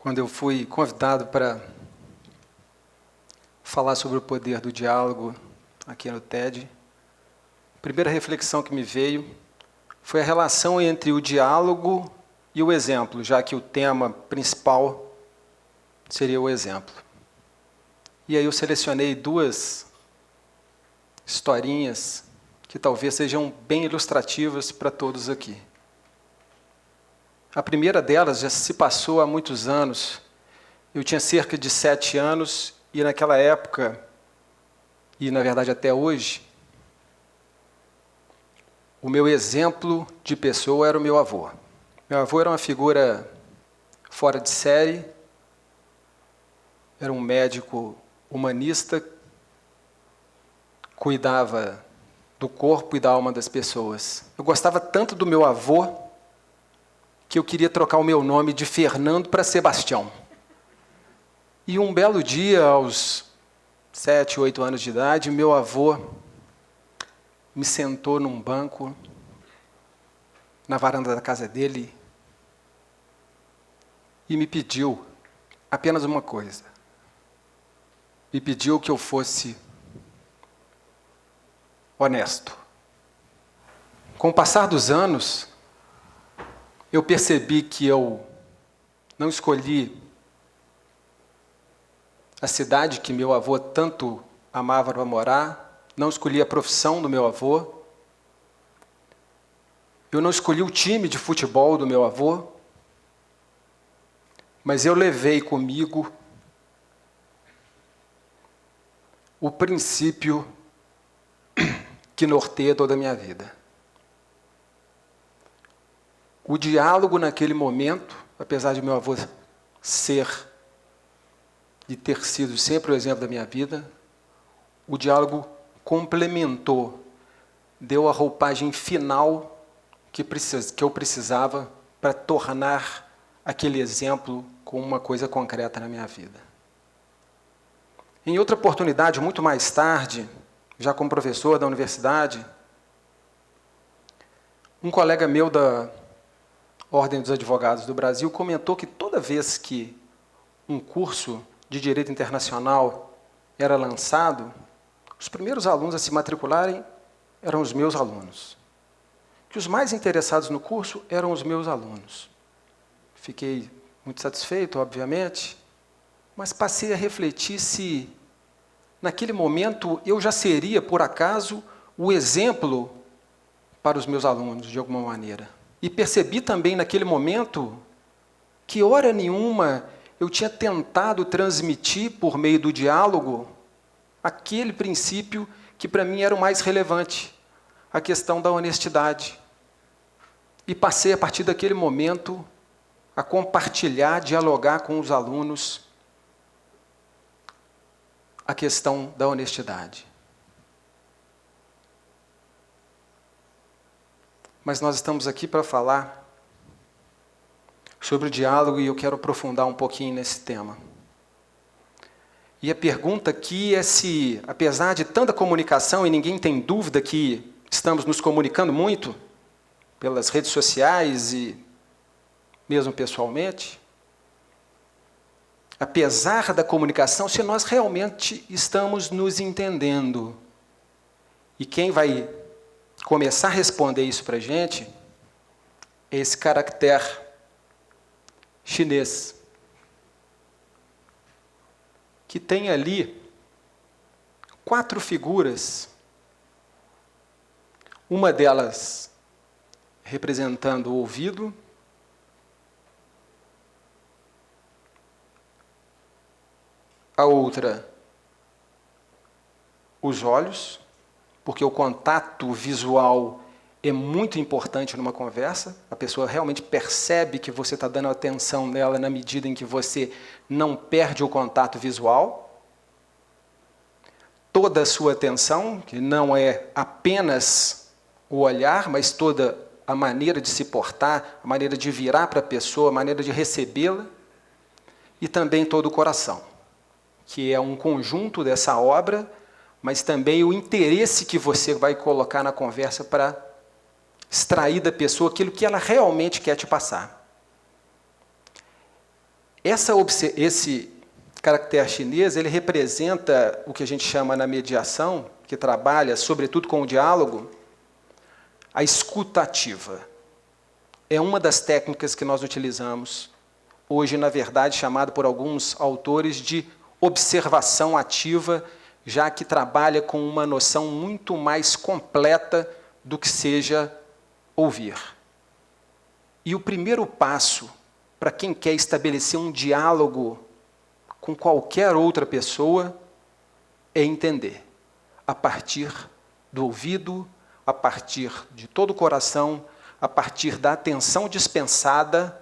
quando eu fui convidado para falar sobre o poder do diálogo aqui no TED, a primeira reflexão que me veio foi a relação entre o diálogo e o exemplo, já que o tema principal seria o exemplo. E aí eu selecionei duas historinhas que talvez sejam bem ilustrativas para todos aqui. A primeira delas já se passou há muitos anos. Eu tinha cerca de 7 anos e naquela época, e na verdade até hoje, o meu exemplo de pessoa era o meu avô. Meu avô era uma figura fora de série, era um médico humanista, cuidava do corpo e da alma das pessoas. Eu gostava tanto do meu avô que eu queria trocar o meu nome de Fernando para Sebastião. E um belo dia, aos 7, 8 anos de idade, meu avô me sentou num banco na varanda da casa dele e me pediu apenas uma coisa. Me pediu que eu fosse honesto. Com o passar dos anos, eu percebi que eu não escolhi a cidade que meu avô tanto amava para morar, não escolhi a profissão do meu avô, eu não escolhi o time de futebol do meu avô, mas eu levei comigo o princípio que norteia toda a minha vida. O diálogo naquele momento, apesar de meu avô de ter sido sempre o exemplo da minha vida, o diálogo complementou, deu a roupagem final que eu precisava para tornar aquele exemplo com uma coisa concreta na minha vida. Em outra oportunidade, muito mais tarde, já como professor da universidade, um colega meu da Ordem dos Advogados do Brasil comentou que toda vez que um curso de Direito Internacional era lançado, os primeiros alunos a se matricularem eram os meus alunos. Que os mais interessados no curso eram os meus alunos. Fiquei muito satisfeito, obviamente, mas passei a refletir se, naquele momento, eu já seria, por acaso, o exemplo para os meus alunos, de alguma maneira. E percebi também, naquele momento, que, hora nenhuma, eu tinha tentado transmitir, por meio do diálogo, aquele princípio que, para mim, era o mais relevante, a questão da honestidade. E passei, a partir daquele momento, a compartilhar, dialogar com os alunos a questão da honestidade. Mas nós estamos aqui para falar sobre o diálogo e eu quero aprofundar um pouquinho nesse tema. E a pergunta aqui é se, apesar de tanta comunicação, e ninguém tem dúvida que estamos nos comunicando muito, pelas redes sociais e mesmo pessoalmente, apesar da comunicação, se nós realmente estamos nos entendendo. E quem vai começar a responder isso para a gente é esse caractere chinês, que tem ali 4 figuras, uma delas representando o ouvido, a outra os olhos, porque o contato visual é muito importante numa conversa, a pessoa realmente percebe que você está dando atenção nela na medida em que você não perde o contato visual. Toda a sua atenção, que não é apenas o olhar, mas toda a maneira de se portar, a maneira de virar para a pessoa, a maneira de recebê-la, e também todo o coração, que é um conjunto dessa obra, mas também o interesse que você vai colocar na conversa para extrair da pessoa aquilo que ela realmente quer te passar. Esse caractere chinês, ele representa o que a gente chama na mediação, que trabalha sobretudo com o diálogo, a escuta ativa. É uma das técnicas que nós utilizamos, hoje, na verdade, chamada por alguns autores de observação ativa, já que trabalha com uma noção muito mais completa do que seja ouvir. E o primeiro passo para quem quer estabelecer um diálogo com qualquer outra pessoa é entender, a partir do ouvido, a partir de todo o coração, a partir da atenção dispensada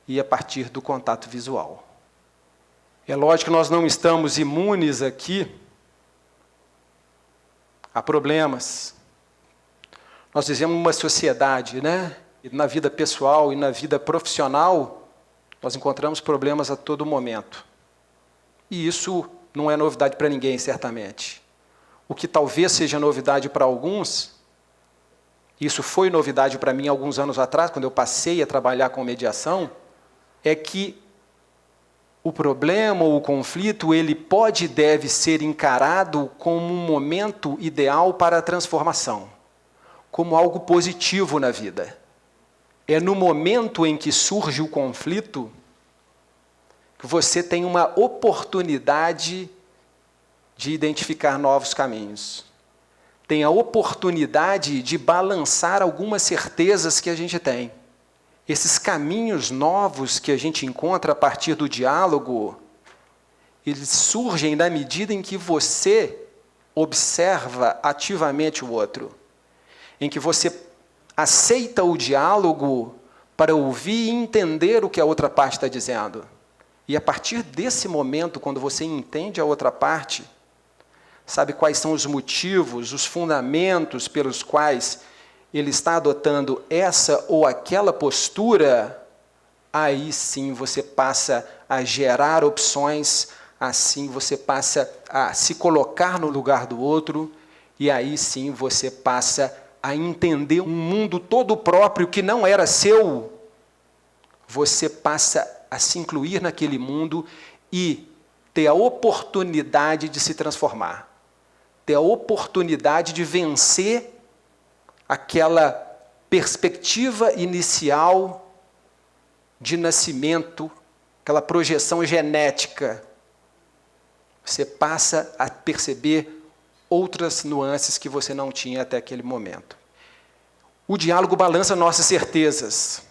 e a partir do contato visual. É lógico que nós não estamos imunes aqui a problemas. Nós vivemos uma sociedade, né? E na vida pessoal e na vida profissional, nós encontramos problemas a todo momento. E isso não é novidade para ninguém, certamente. O que talvez seja novidade para alguns, isso foi novidade para mim alguns anos atrás, quando eu passei a trabalhar com mediação, é que o problema ou o conflito, ele pode e deve ser encarado como um momento ideal para a transformação, como algo positivo na vida. É no momento em que surge o conflito que você tem uma oportunidade de identificar novos caminhos. Tem a oportunidade de balançar algumas certezas que a gente tem. Esses caminhos novos que a gente encontra a partir do diálogo, eles surgem na medida em que você observa ativamente o outro, em que você aceita o diálogo para ouvir e entender o que a outra parte está dizendo. E a partir desse momento, quando você entende a outra parte, sabe quais são os motivos, os fundamentos pelos quais ele está adotando essa ou aquela postura, aí sim você passa a gerar opções, assim você passa a se colocar no lugar do outro, e aí sim você passa a entender um mundo todo próprio que não era seu. Você passa a se incluir naquele mundo e ter a oportunidade de se transformar, ter a oportunidade de vencer aquela perspectiva inicial de nascimento, aquela projeção genética. Você passa a perceber outras nuances que você não tinha até aquele momento. O diálogo balança nossas certezas.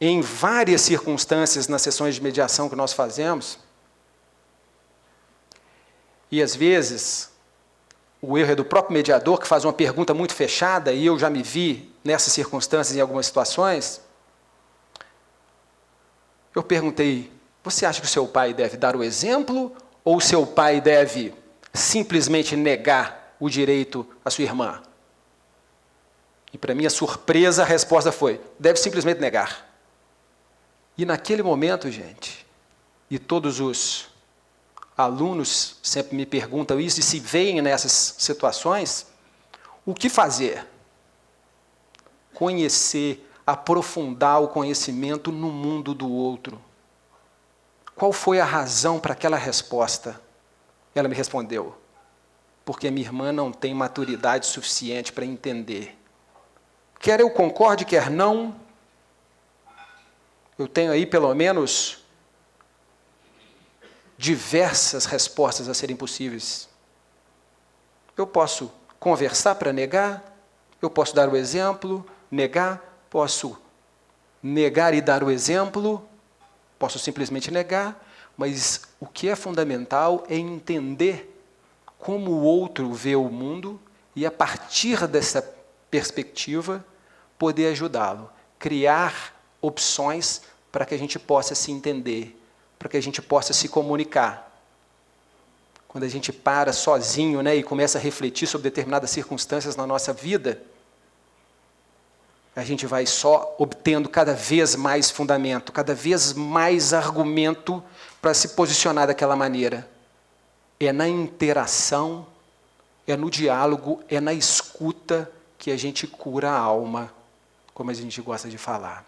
Em várias circunstâncias, nas sessões de mediação que nós fazemos, e às vezes o erro é do próprio mediador, que faz uma pergunta muito fechada, e eu já me vi nessas circunstâncias em algumas situações. Eu perguntei, você acha que o seu pai deve dar o exemplo, ou o seu pai deve simplesmente negar o direito à sua irmã? E para minha surpresa, a resposta foi, deve simplesmente negar. E naquele momento, gente, e todos os alunos sempre me perguntam isso, e se veem nessas situações, o que fazer? Conhecer, aprofundar o conhecimento no mundo do outro. Qual foi a razão para aquela resposta? Ela me respondeu, porque minha irmã não tem maturidade suficiente para entender. Quer eu concorde, quer não, eu tenho aí pelo menos diversas respostas a serem possíveis. Eu posso conversar para negar, eu posso dar o exemplo, negar, posso negar e dar o exemplo, posso simplesmente negar, mas o que é fundamental é entender como o outro vê o mundo e, a partir dessa perspectiva, poder ajudá-lo, criar opções para que a gente possa se entender, para que a gente possa se comunicar. Quando a gente para sozinho, né, e começa a refletir sobre determinadas circunstâncias na nossa vida, a gente vai só obtendo cada vez mais fundamento, cada vez mais argumento para se posicionar daquela maneira. É na interação, é no diálogo, é na escuta que a gente cura a alma, como a gente gosta de falar.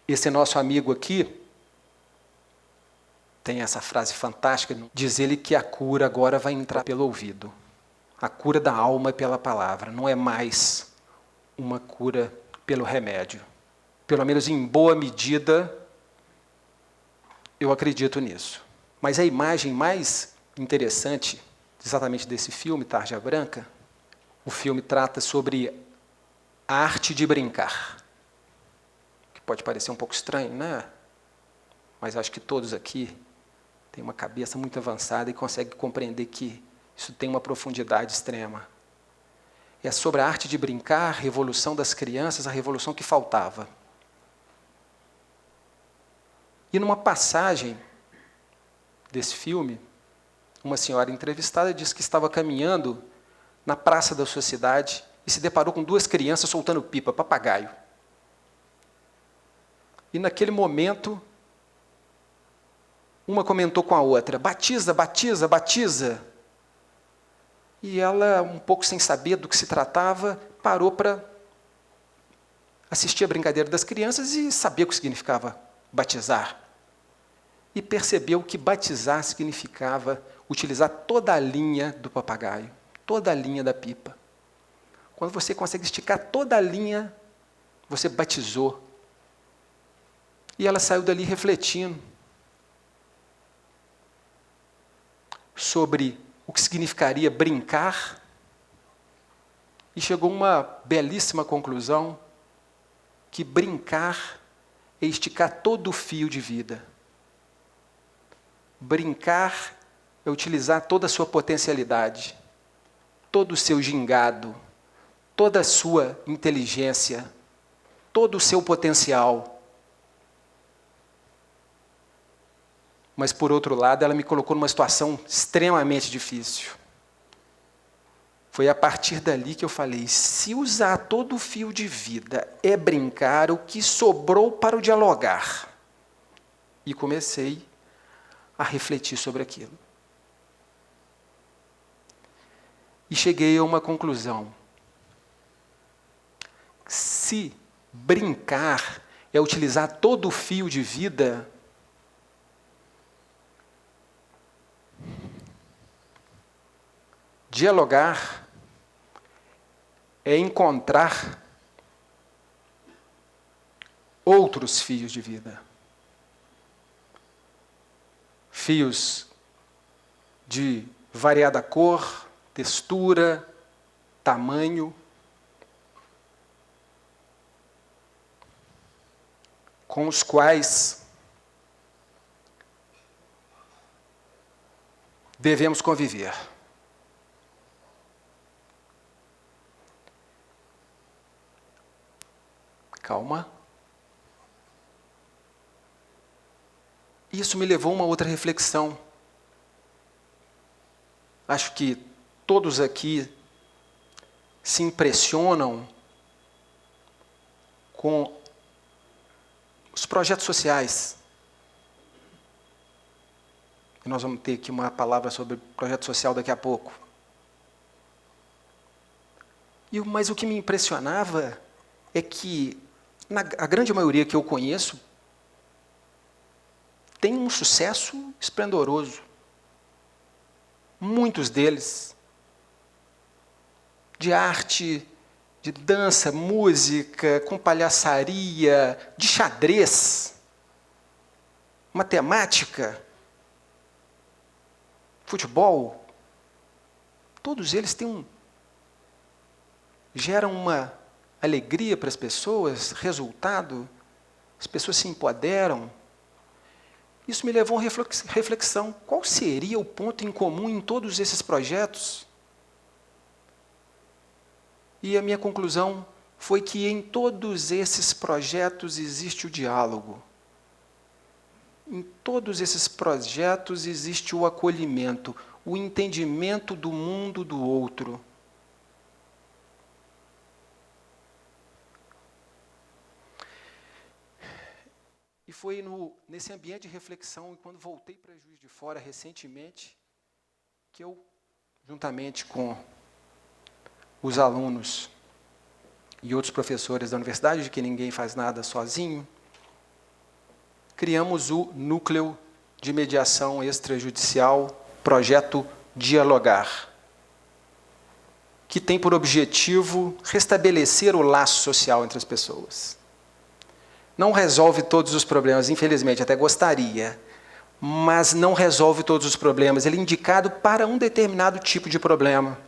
Esse nosso amigo aqui tem essa frase fantástica, diz ele que a cura agora vai entrar pelo ouvido. A cura da alma é pela palavra, não é mais uma cura pelo remédio. Pelo menos em boa medida, eu acredito nisso. Mas a imagem mais interessante, exatamente desse filme, Tarja Branca, o filme trata sobre a arte de brincar. Que pode parecer um pouco estranho, né? Mas acho que todos aqui têm uma cabeça muito avançada e conseguem compreender que isso tem uma profundidade extrema. É sobre a arte de brincar, a revolução das crianças, a revolução que faltava. E numa passagem desse filme, uma senhora entrevistada disse que estava caminhando na praça da sua cidade e se deparou com duas crianças soltando pipa, papagaio. E naquele momento, uma comentou com a outra, batiza, batiza, batiza. E ela, um pouco sem saber do que se tratava, parou para assistir a brincadeira das crianças e saber o que significava batizar. E percebeu que batizar significava utilizar toda a linha do papagaio, toda a linha da pipa. Quando você consegue esticar toda a linha, você batizou. E ela saiu dali refletindo sobre o que significaria brincar e chegou a uma belíssima conclusão que brincar é esticar todo o fio de vida. Brincar é utilizar toda a sua potencialidade, todo o seu gingado, toda a sua inteligência, todo o seu potencial. Mas, por outro lado, ela me colocou numa situação extremamente difícil. Foi a partir dali que eu falei, se usar todo o fio de vida é brincar, o que sobrou para o dialogar? E comecei a refletir sobre aquilo. E cheguei a uma conclusão. Se brincar é utilizar todo o fio de vida, dialogar é encontrar outros fios de vida. Fios de variada cor, textura, tamanho, com os quais devemos conviver. Calma. Isso me levou a uma outra reflexão. Acho que todos aqui se impressionam com os projetos sociais. E nós vamos ter aqui uma palavra sobre projeto social daqui a pouco. Mas o que me impressionava é que a grande maioria que eu conheço tem um sucesso esplendoroso. Muitos deles, de arte, de dança, música, com palhaçaria, de xadrez, matemática, futebol. Todos eles geram uma alegria para as pessoas, resultado, as pessoas se empoderam. Isso me levou a uma reflexão. Qual seria o ponto em comum em todos esses projetos? E a minha conclusão foi que em todos esses projetos existe o diálogo. Em todos esses projetos existe o acolhimento, o entendimento do mundo do outro. E foi nesse ambiente de reflexão, e quando voltei para Juiz de Fora recentemente, que eu, juntamente com os alunos e outros professores da universidade, de que ninguém faz nada sozinho, criamos o Núcleo de Mediação Extrajudicial, Projeto Dialogar, que tem por objetivo restabelecer o laço social entre as pessoas. Não resolve todos os problemas, infelizmente, até gostaria, mas não resolve todos os problemas. Ele é indicado para um determinado tipo de problema.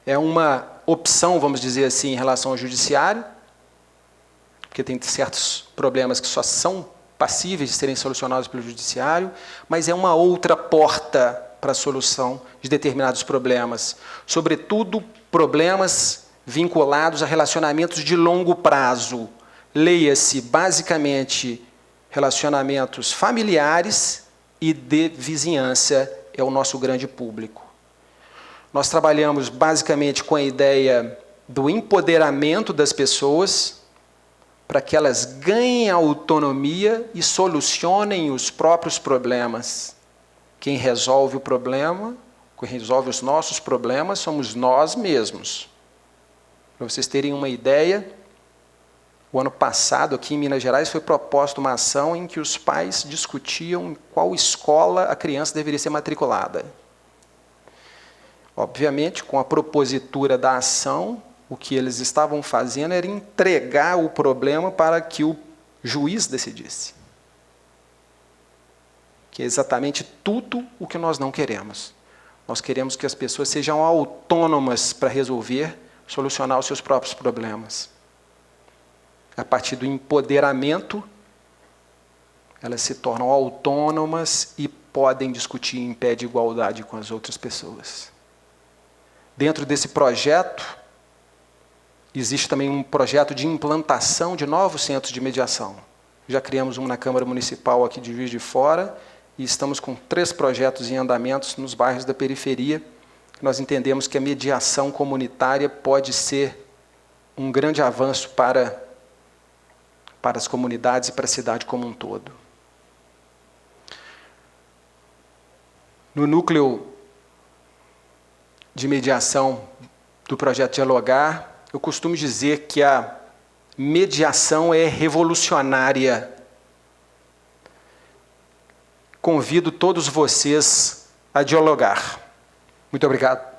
É uma opção, vamos dizer assim, em relação ao judiciário, porque tem certos problemas que só são passíveis de serem solucionados pelo judiciário, mas é uma outra porta para a solução de determinados problemas, sobretudo problemas vinculados a relacionamentos de longo prazo. Leia-se, basicamente, relacionamentos familiares e de vizinhança é o nosso grande público. Nós trabalhamos basicamente com a ideia do empoderamento das pessoas para que elas ganhem autonomia e solucionem os próprios problemas. Quem resolve o problema, quem resolve os nossos problemas, somos nós mesmos. Para vocês terem uma ideia, o ano passado, aqui em Minas Gerais, foi proposta uma ação em que os pais discutiam em qual escola a criança deveria ser matriculada. Obviamente, com a propositura da ação, o que eles estavam fazendo era entregar o problema para que o juiz decidisse. Que é exatamente tudo o que nós não queremos. Nós queremos que as pessoas sejam autônomas para resolver, solucionar os seus próprios problemas. A partir do empoderamento, elas se tornam autônomas e podem discutir em pé de igualdade com as outras pessoas. Dentro desse projeto, existe também um projeto de implantação de novos centros de mediação. Já criamos um na Câmara Municipal aqui de Juiz de Fora e estamos com 3 projetos em andamentos nos bairros da periferia. Nós entendemos que a mediação comunitária pode ser um grande avanço para as comunidades e para a cidade como um todo. No núcleo de mediação do projeto Dialogar, eu costumo dizer que a mediação é revolucionária. Convido todos vocês a dialogar. Muito obrigado.